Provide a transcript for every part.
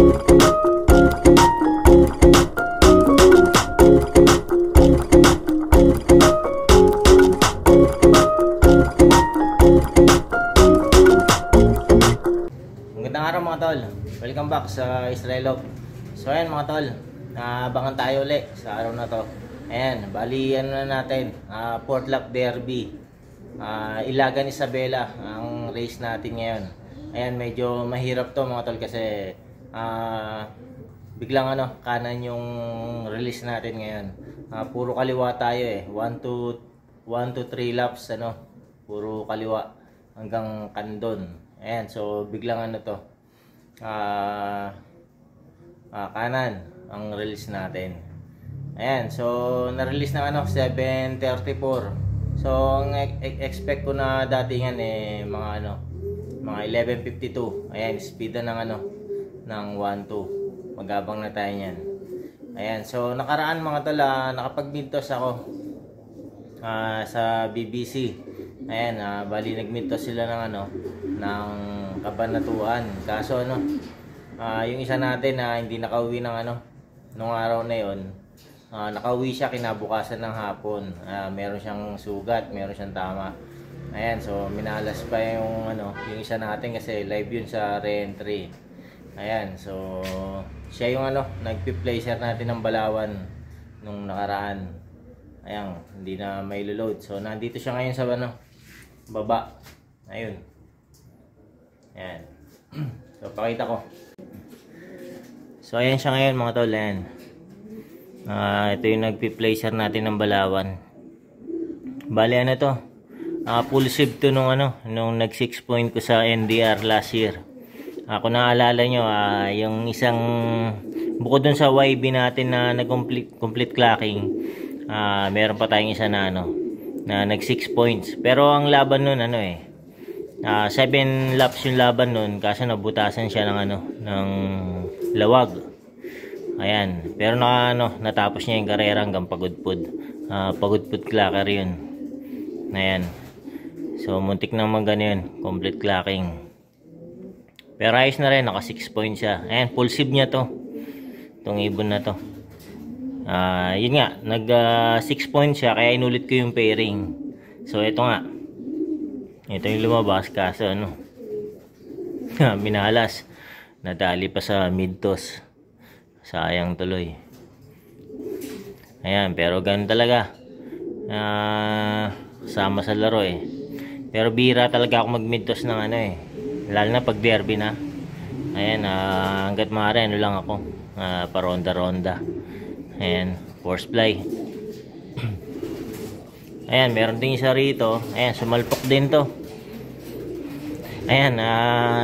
Magandang araw mga tol, welcome back sa Israel Love. So ayan mga tol, abangan tayo ulit sa araw na to. Ayan, bali ano na natin, Port Lap Derby, Ilagan Isabela ang race natin ngayon. Ayan, medyo mahirap to mga tol kasi biglang kanan yung release natin ngayon. Puro kaliwa tayo eh, 1 to 3 laps puro kaliwa hanggang kandon. Ayan, so biglang kanan ang release natin. Ayan, so na-release na 7:34. So ang expect ko na datingan mga 11:52. Ayan, speed na ng 1-2. Magabang na tayo niyan. Ayan, so nakaraan mga tol, nakapag-mintos ako sa BBC. Ayan, bali nag-mintos sila ng Kabanatuan. Kaso yung isa natin na hindi nakauwi nung araw na yon, nakauwi siya kinabukasan ng hapon. Meron siyang sugat, meron siyang tama. Ayan, so minalas pa yung isa natin kasi live yun sa re-entry. Ayan, so siya yung nagpi-placer natin ng Balawan nung nakaraan. Ayan, hindi na may load. So nandito siya ngayon sa baba. Ayun. Ayan. So pakita ko. So ayan siya ngayon mga tol. Ayan. Ito yung nagpi-placer natin ng Balawan. Bali to? Full save to nung nag 6 point ko sa NDR last year. Kung naalala nyo, yung isang bukod dun sa YB natin na nag-complete clocking, meron pa tayong isa na nag 6 points. Pero ang laban nun 7 laps yung laban nun, kaso nabutasan siya ng lawag. Ayan, pero natapos niya yung karera hanggang pagudpud. Pagudpud clocker yun. Ayan. So muntik nang yun, complete clocking. Pero ayos na rin, naka 6 points siya. Ayan, full save niya to. Itong ibon na to. Yun nga, nag 6 points siya, kaya inulit ko yung pairing. So ito nga, ito yung lumabas, kaso minalas, nadali pa sa mid-toss. Sayang tuloy. Ayan, pero ganun talaga, sama sa laro pero bira talaga ako mag mid-toss ng lalo na pag derby na. Ayan, hanggat maaari lang ako, paronda-ronda. Ayan, force fly. Ayan, meron din isa rito. Ayan, sumalpok din to. Ayan,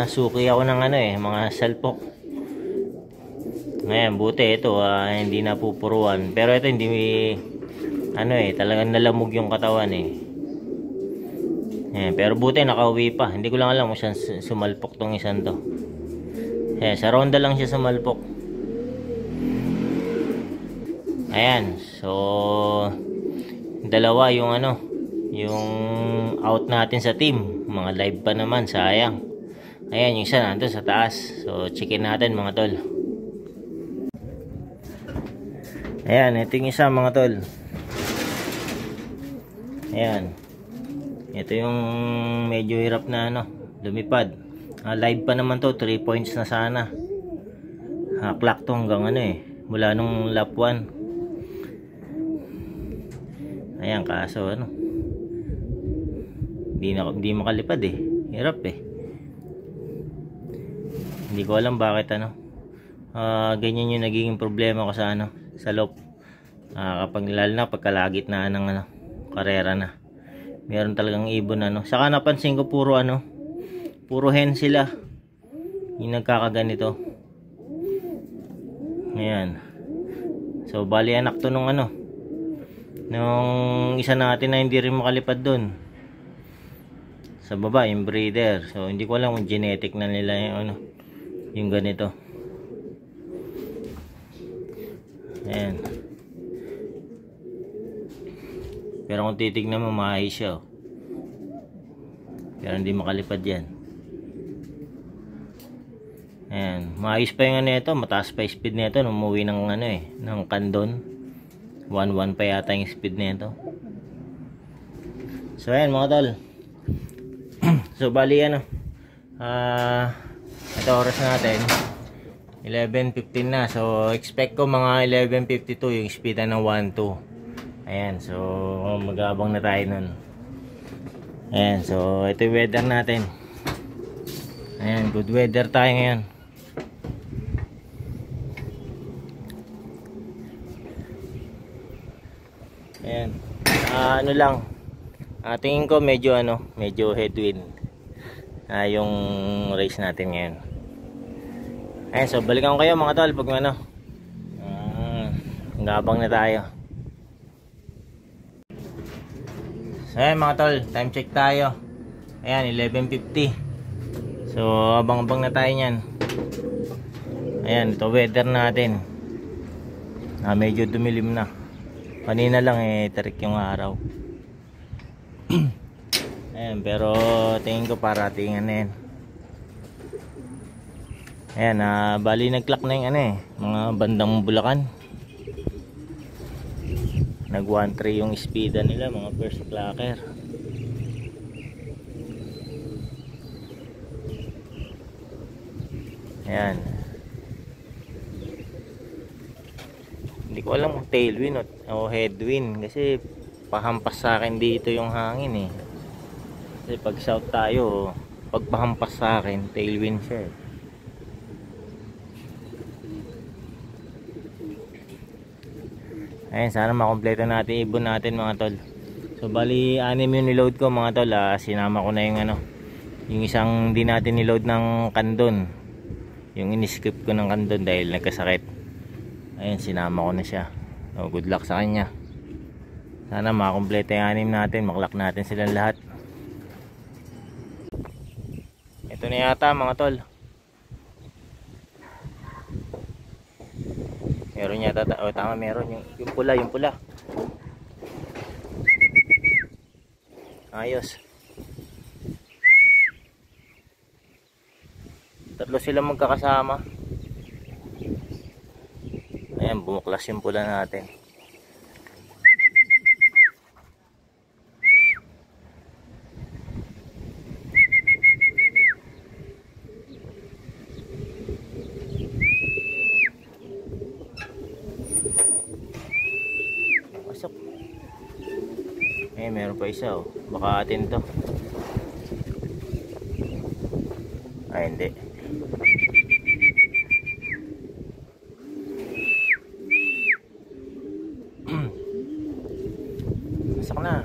suki ako ng mga salpok. Ayan, buti ito, hindi napupuruan. Pero ito hindi talagang nalamog yung katawan Ayan, pero buti nakauwi pa. Hindi ko lang alam kung saan sumalpok tong isang to. Ayan, sa ronda lang siya sumalpok. Ayan, so dalawa yung yung out natin sa team. Mga live pa naman, sayang. Ayan, yung isa nandun sa taas. So checkin natin mga tol. Ayan, ito yung isa mga tol. Ayan, ito yung medyo hirap na lumipad. Live pa naman to, 3 points na sana. Clock to hanggang mula nung lap 1. Ayan, kaso hindi makalipad hirap hindi ko alam bakit ganyan yung nagiging problema ko sa sa loop. Kapag lalo na pagkalagitnaan ng karera na, meron talagang ibon saka napansin ko puro hen sila yung nagkakaganito. Ayan, so bali anak to nung isa natin na hindi rin makalipad dun sa baba, yung breeder. So hindi ko alam kung genetic na nila yung ganito. Ayan, pero kung titignan mo, maayos siya pero hindi makalipad yan. Ayan, maayos pa yung ano ito, mataas pa yung speed nito nung umuwi ng ano ng Candon. 1.1 pa yata yung speed nito. So ayan mga tol. So bali ano, ito oras natin 11:15 na. So expect ko mga 11:52 yung speed ng 1.2. Ayan, so magabang na tayo nun. Ayan, so ito yung weather natin. Ayan, good weather tayo ngayon. Ayan, ano lang, tingin ko medyo headwind yung race natin ngayon. Ayan, so balikan ko kayo mga tol pag gabang na tayo. So ayan mga tol, time check tayo. Ayan, 11:50. So abang-abang na tayo nyan. Ayan, ito weather natin. Medyo dumilim na. Kanina lang tarik yung araw. Ayan, pero tingin ko parating na yan. Ayan, bali nag-clock na yung mga bandang Bulacan. Nag 1.3 yung speeda nila, mga first clocker. Ayan. Hindi ko alam kung tailwind o headwind kasi pahampas sa akin dito yung hangin Kasi pag south tayo, pag pahampas sa akin, tailwind siya Ayan, sana makompleto natin ibon natin mga tol. So bali 6 yung niload ko mga tol. Sinama ko na yung isang di natin niload ng Candon. Yung in-skip ko ng Candon dahil nagkasakit. Ayan, sinama ko na siya. So good luck sa kanya. Sana makompleto yung 6 natin, maklak natin silang lahat. Ito na yata mga tol. Meron yata, tama, meron yung pula, ayos. Tatlo sila magkakasama. Ayan, bumuklas yung pula natin. Pasok. Meron pa isa baka atin to. Hindi. Pasok na.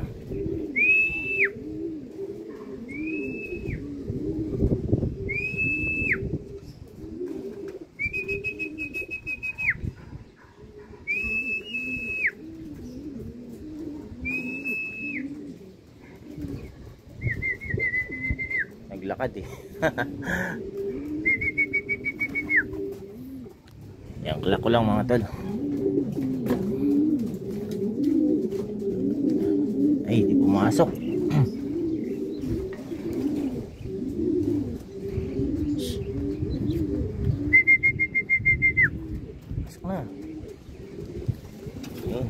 Naglakad Yan, klak ko lang mga tol. Ay, di pumasok. Pasok na. Yun.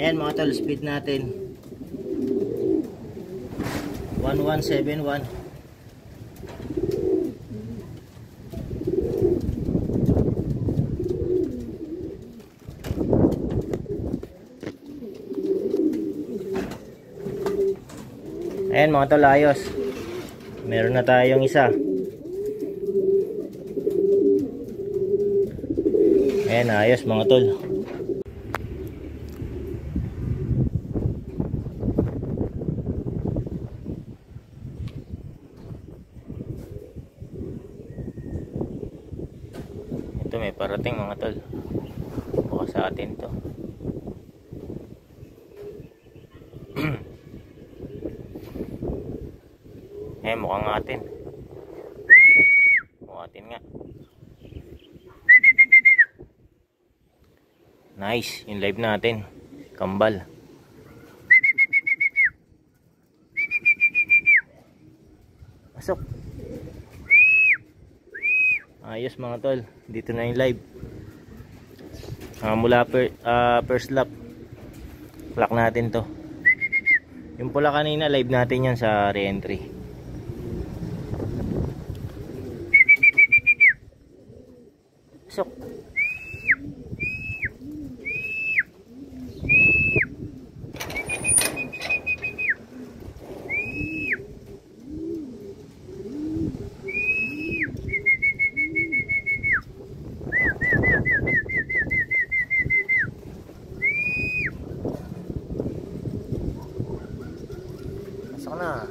Ayan mga tol, speed natin 1171. Ayan mga tol, ayos. Meron na tayong isa. Ayan, ayos mga tol. Ito may parating mga tol. Baka sa atin to. Mukhang atin. Mukhang atin nga. Nice, yung live natin. Kambal. Pasok. Ayos mga tol. Dito na yung live. Mula first lap. Clock natin to. Yung pula kanina live natin yan sa re-entry. Pasok. Pasok na.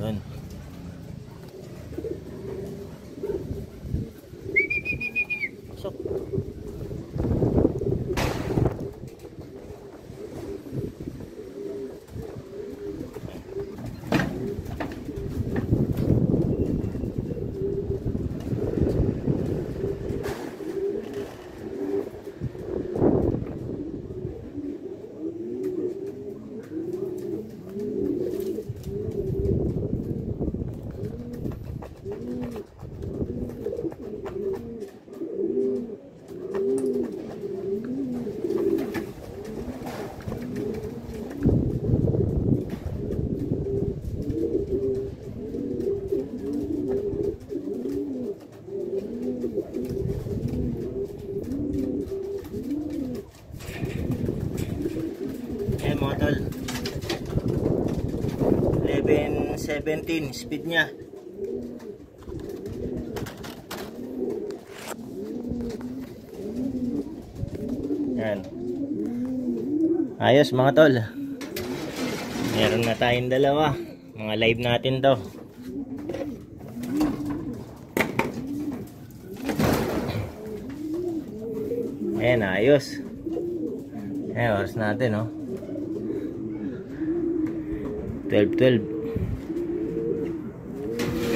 Yun. Pasok. Mga tol, 11:17 speed nya. Yan. Ayos mga tol. Meron na tayong dalawa. Mga live natin to. Ayan, ayos. Ayan, oras natin, oh. 12:12.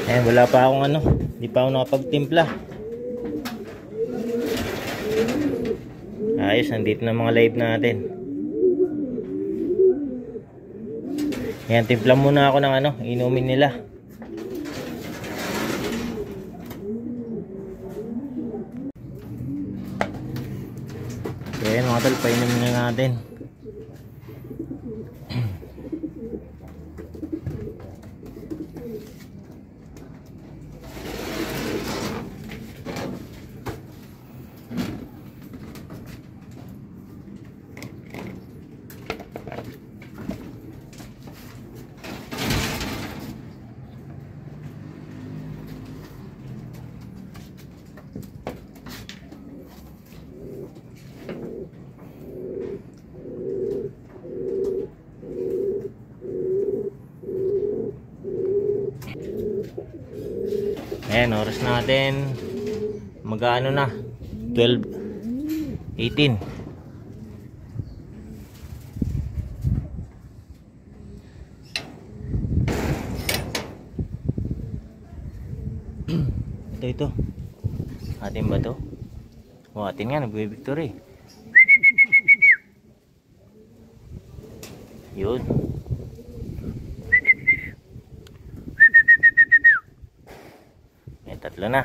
Eh, wala pa akong ano, hindi pa ako nakapagtimpla. Ayos, nandito na mga live natin. Ayan, timpla muna ako ng ano, inumin nila. Ayan mga tol, painumin na natin. Ayan, oras natin magano na 12:18. Ito atin ba to? O, atin nga, nagbe-victory. Yun. Tatlo na.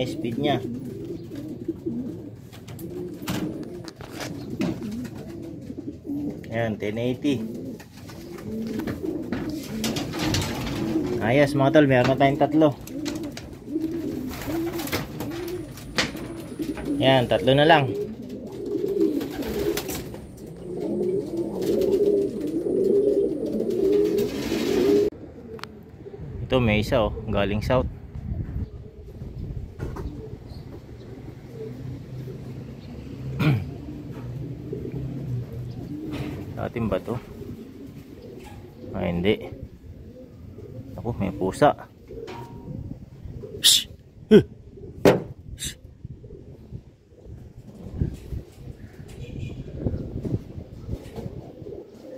speed niya. Ayan, 1080. Ayos mga tol, meron na tayong tatlo. Ayan, tatlo na lang. Ito may isa oh, galing south. Atin ba to? Hindi. Ako, may pusa. Shh! Shh!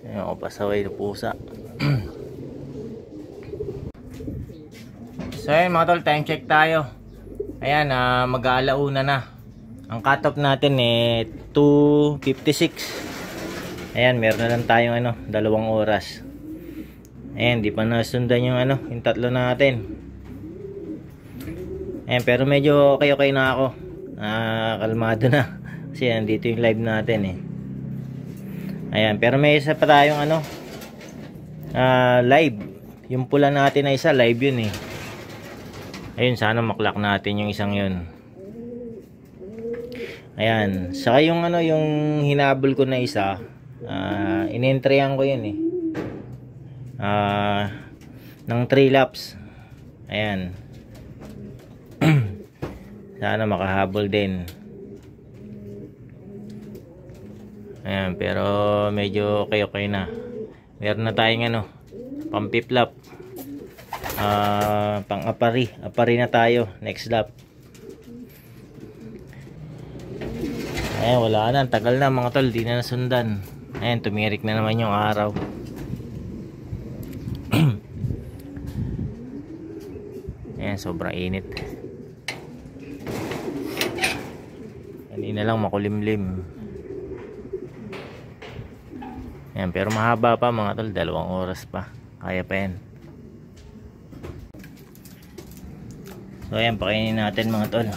Ayan ako, pasaway na pusa. So ayan mga tol, time check tayo. Ayan, mag-aalauna na. Ang cut-off natin 2:56. Ayan, meron na lang tayong 2 oras. Ayan, di pa nasundan yung yung tatlo natin. Ayan, pero medyo okay na ako. Kalmado na. Kasi nandito yung live natin Ayan, pero may isa pa tayong live. Yung pula natin na isa, live yun Ayun, sana maklak natin yung isang yun. Ayan, saka yung yung hinabol ko na isa, in-entryhan ko yun ng 3 laps. Ayan. Sana makahabol din. Ayan, pero medyo okay na. Meron na tayong pang 5th lap. Pang apari na tayo next lap. Ayan, wala na, tagal na mga tol, di na nasundan. Ayan, tumirik na naman yung araw. Ayan, sobrang init. Kanina lang makulimlim. Ayan, pero mahaba pa mga tol, 2 oras pa. Kaya pa yan. So ayan, pakainin natin mga tol.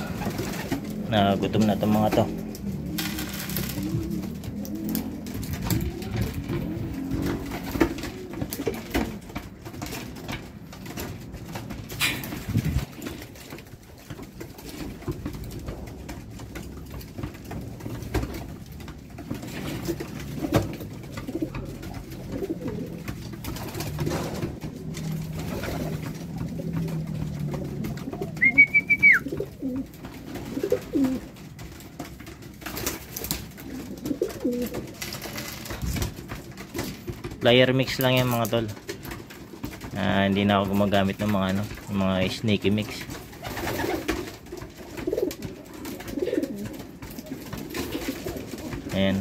Nagutom na itong mga to. Player mix lang yan mga tol. Hindi na ako gumagamit ng mga sneaky mix. Ayan.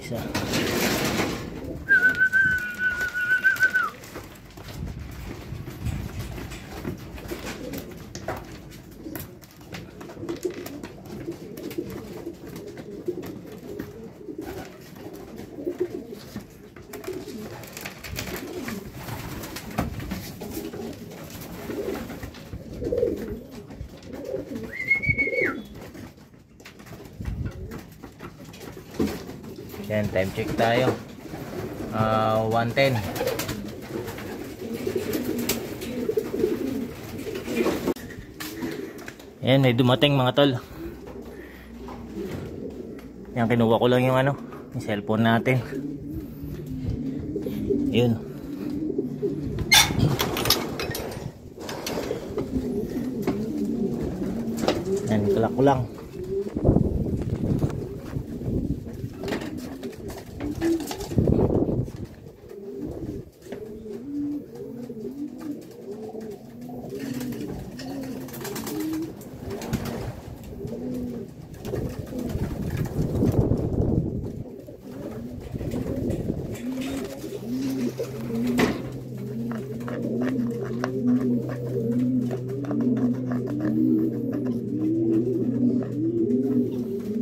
Isa. Yan, time check tayo. 1:10. Yan, may dumating mga tol. Yan, kinuha ko lang yung yung cellphone natin. Yun. Yan, kulak ko lang.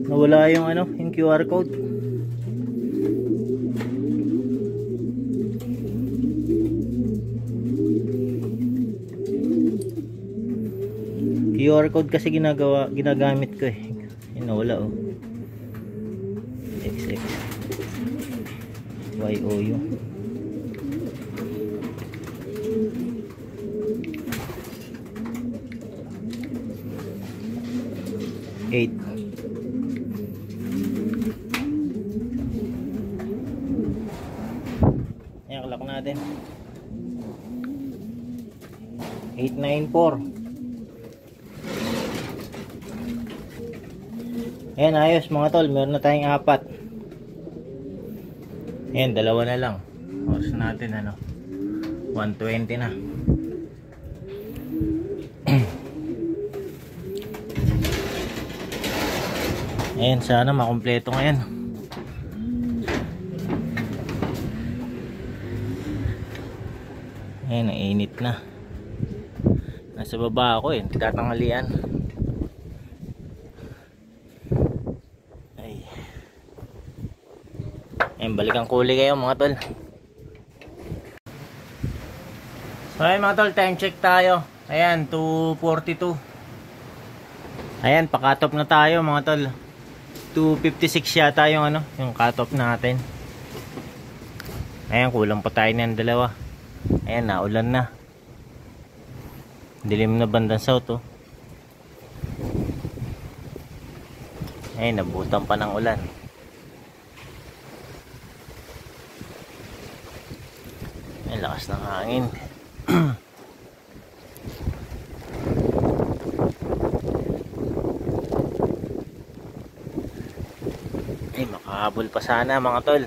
Nawala yung yung QR code. QR code kasi ginagamit ko eh. Yun, wala oh. XX YOU. Ayan, clock natin 894. Ayan, ayos mga tol, meron na tayong 4. Ayan, 2 na lang. Oras natin 1:20 na. Ayan, sana makumpleto ngayon. Ayan, nainit na. Nasa baba ako eh, tatanghalian. Ay. Ayan, balikan kuli kayo mga tol. So ayan mga tol, time check tayo. Ayan, 2:42. Ayan, pa-cut off na tayo mga tol. 2:56 yata yung yung cut off natin. Ayan, kulang pa tayo ng 2. Ayan, naulan na. Dilim na bandang south oh. Ayan, nabutan pa ng ulan. Ayan, lakas ng hangin. Ay, makahabol pa sana mga tol.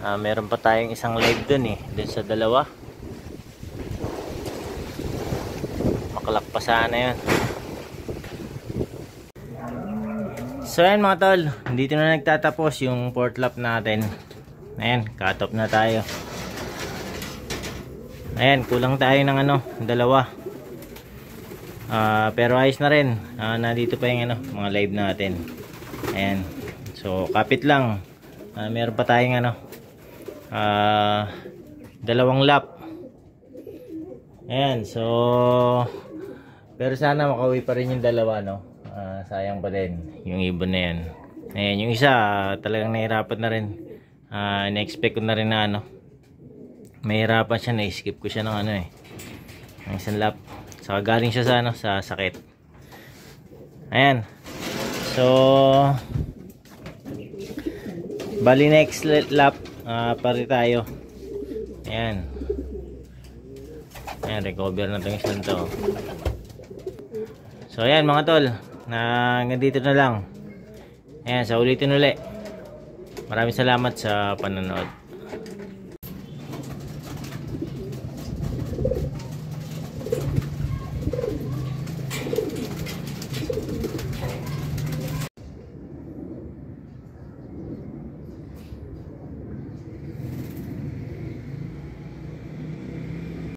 Meron pa tayong isang live dun eh, dun sa 2. Makalak pa sana yun. So ayan mga tol, dito na nagtatapos yung 4th lap natin. Ayan, cut off na tayo. Ayan, kulang tayo ng 2. Pero ayos na rin. Nandito pa yung mga live natin. Ayan. So kapit lang. Meron pa tayong 2 lap. Ayan, so pero sana makauwi pa rin yung 2 sayang pa din yung ibon na yan. Ayan, yung isa talagang nahirapan na rin. Na-expect ko na rin na mahirapan siya, na-skip ko siya ng ng isang lap. Saka galing siya sa sakit. Ayan, so bali next lap pare tayo. Ayan. Ayan, recover na itong isang to. So ayan mga tol, hanggang dito na lang. Ayan, sa ulitin uli. Maraming salamat sa panonood.